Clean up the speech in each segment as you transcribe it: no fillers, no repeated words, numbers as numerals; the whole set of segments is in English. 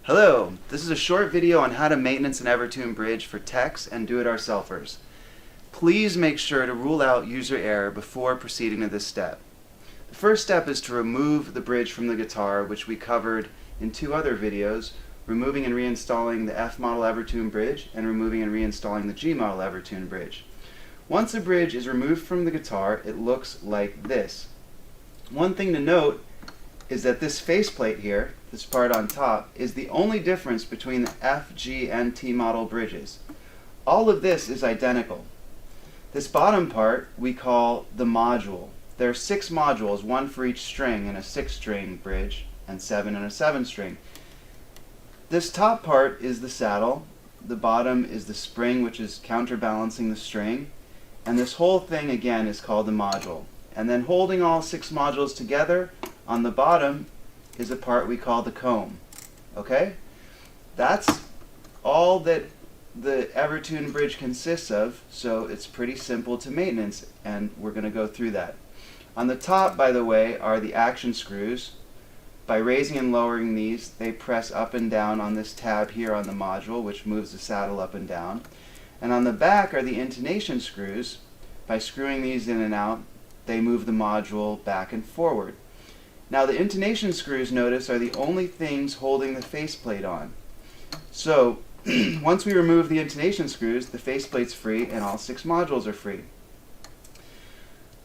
Hello, this is a short video on how to maintenance an EverTune bridge for techs and do-it-ourselfers. Please make sure to rule out user error before proceeding to this step. The first step is to remove the bridge from the guitar, which we covered in two other videos, removing and reinstalling the F model EverTune bridge and removing and reinstalling the G model EverTune bridge. Once a bridge is removed from the guitar, it looks like this. One thing to note is that this faceplate here, this part on top, is the only difference between the F, G, and T model bridges. All of this is identical. This bottom part we call the module. There are 6 modules, one for each string in a 6-string bridge, and 7 in a 7-string. This top part is the saddle, the bottom is the spring, which is counterbalancing the string, and this whole thing again is called the module. And then holding all 6 modules together on the bottom is a part we call the comb. Okay? That's all that the EverTune bridge consists of, so it's pretty simple to maintenance, and we're going to go through that. On the top, by the way, are the action screws. By raising and lowering these, they press up and down on this tab here on the module, which moves the saddle up and down. And on the back are the intonation screws. By screwing these in and out, they move the module back and forward. Now the intonation screws, notice, are the only things holding the faceplate on. So once we remove the intonation screws, the faceplate's free and all 6 modules are free.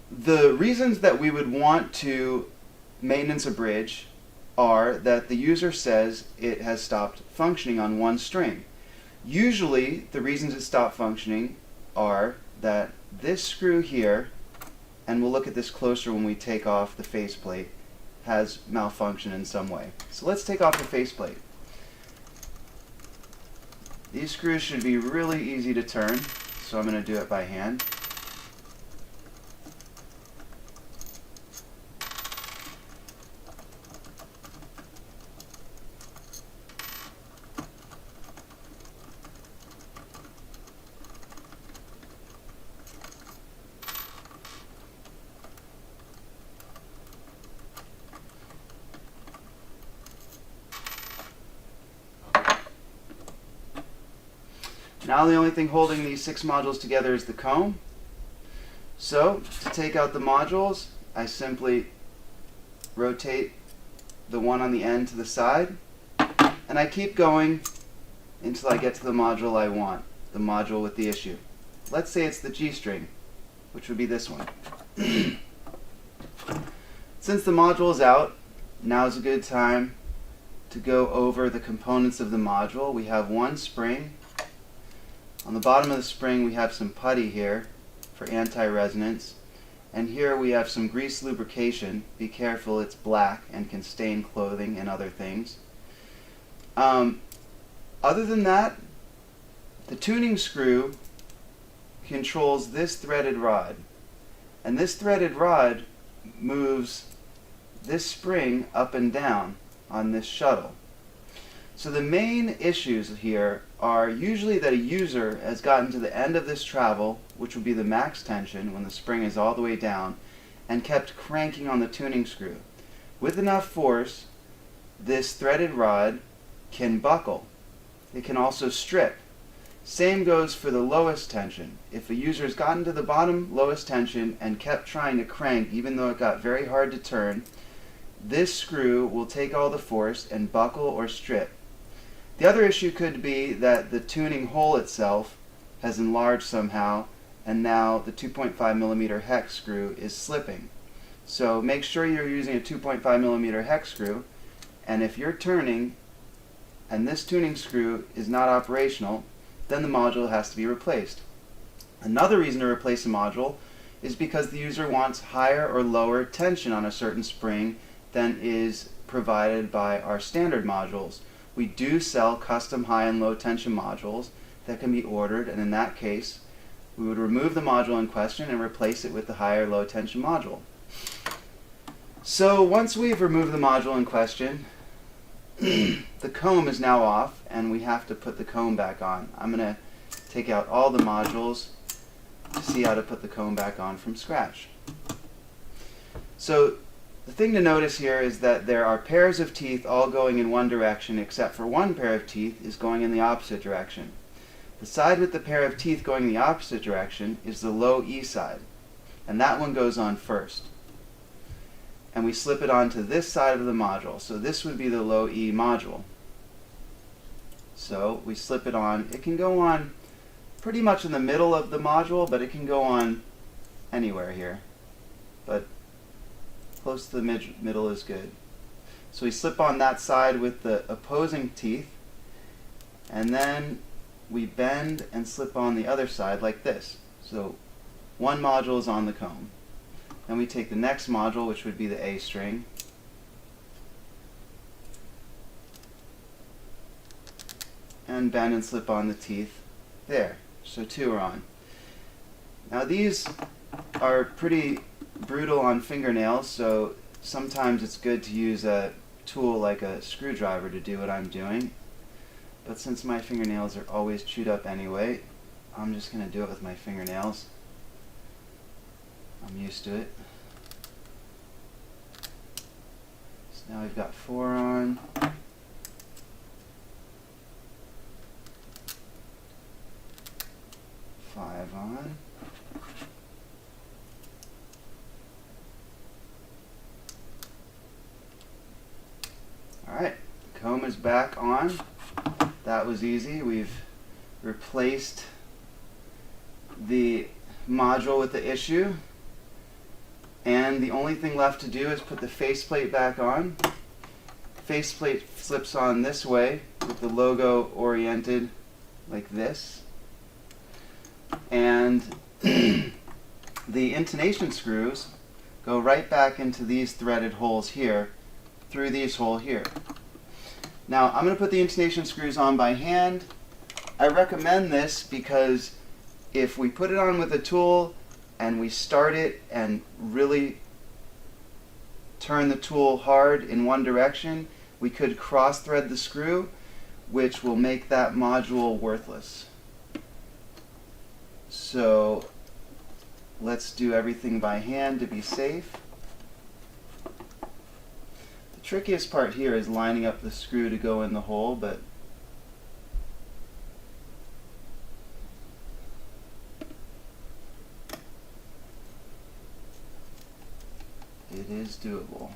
The reasons that we would want to maintenance a bridge are that the user says it has stopped functioning on one string. Usually the reasons it stopped functioning are that this screw here, and we'll look at this closer when we take off the faceplate, has malfunctioned in some way. So let's take off the faceplate. These screws should be really easy to turn, so I'm going to do it by hand. Now the only thing holding these 6 modules together is the comb. So to take out the modules, I simply rotate the one on the end to the side, and I keep going until I get to the module I want, the module with the issue. Let's say it's the G string, which would be this one. Since the module is out, now is a good time to go over the components of the module. We have one spring. On the bottom of the spring we have some putty here for anti-resonance, and here we have some grease lubrication. Be careful, it's black and can stain clothing and other things. Other than that, the tuning screw controls this threaded rod, and this threaded rod moves this spring up and down on this shuttle. So the main issues here are usually that a user has gotten to the end of this travel, which would be the max tension when the spring is all the way down, and kept cranking on the tuning screw. With enough force, this threaded rod can buckle. It can also strip. Same goes for the lowest tension. If a user has gotten to the bottom lowest tension and kept trying to crank even though it got very hard to turn, this screw will take all the force and buckle or strip. The other issue could be that the tuning hole itself has enlarged somehow, and now the 2.5mm hex screw is slipping. So make sure you're using a 2.5mm hex screw, and if you're turning and this tuning screw is not operational, then the module has to be replaced. Another reason to replace a module is because the user wants higher or lower tension on a certain spring than is provided by our standard modules. We do sell custom high and low tension modules that can be ordered, and in that case we would remove the module in question and replace it with the higher low tension module. So once we've removed the module in question, the comb is now off and we have to put the comb back on. I'm going to take out all the modules to see how to put the comb back on from scratch. So The thing to notice here is that there are pairs of teeth all going in one direction, except for one pair of teeth is going in the opposite direction. The side with the pair of teeth going in the opposite direction is the low E side, and that one goes on first. And we slip it onto this side of the module, so this would be the low E module. So we slip it on. It can go on pretty much in the middle of the module, but it can go on anywhere here. But close to the middle is good. So we slip on that side with the opposing teeth, and then we bend and slip on the other side like this. So one module is on the comb. Then we take the next module, which would be the A string, and bend and slip on the teeth there. So two are on. Now these are pretty brutal on fingernails, so sometimes it's good to use a tool like a screwdriver to do what I'm doing. But since my fingernails are always chewed up anyway, I'm just going to do it with my fingernails. I'm used to it. So now we've got 4 on. 5 on. Alright, comb is back on. That was easy. We've replaced the module with the issue, and the only thing left to do is put the faceplate back on. Faceplate slips on this way with the logo oriented like this, and the intonation screws go right back into these threaded holes here through these holes here. Now I'm going to put the intonation screws on by hand. I recommend this because if we put it on with a tool and we start it and really turn the tool hard in one direction, we could cross thread the screw, which will make that module worthless. So let's do everything by hand to be safe. The trickiest part here is lining up the screw to go in the hole, but it is doable.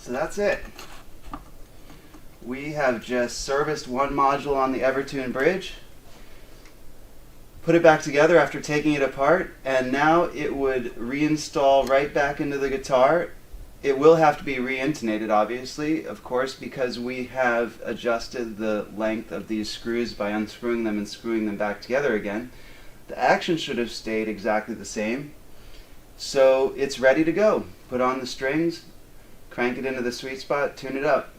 So that's it. We have just serviced one module on the EverTune bridge, put it back together after taking it apart, and now it would reinstall right back into the guitar. It will have to be re-intonated, obviously, of course, because we have adjusted the length of these screws by unscrewing them and screwing them back together again. The action should have stayed exactly the same. So it's ready to go. Put on the strings, crank it into the sweet spot, tune it up.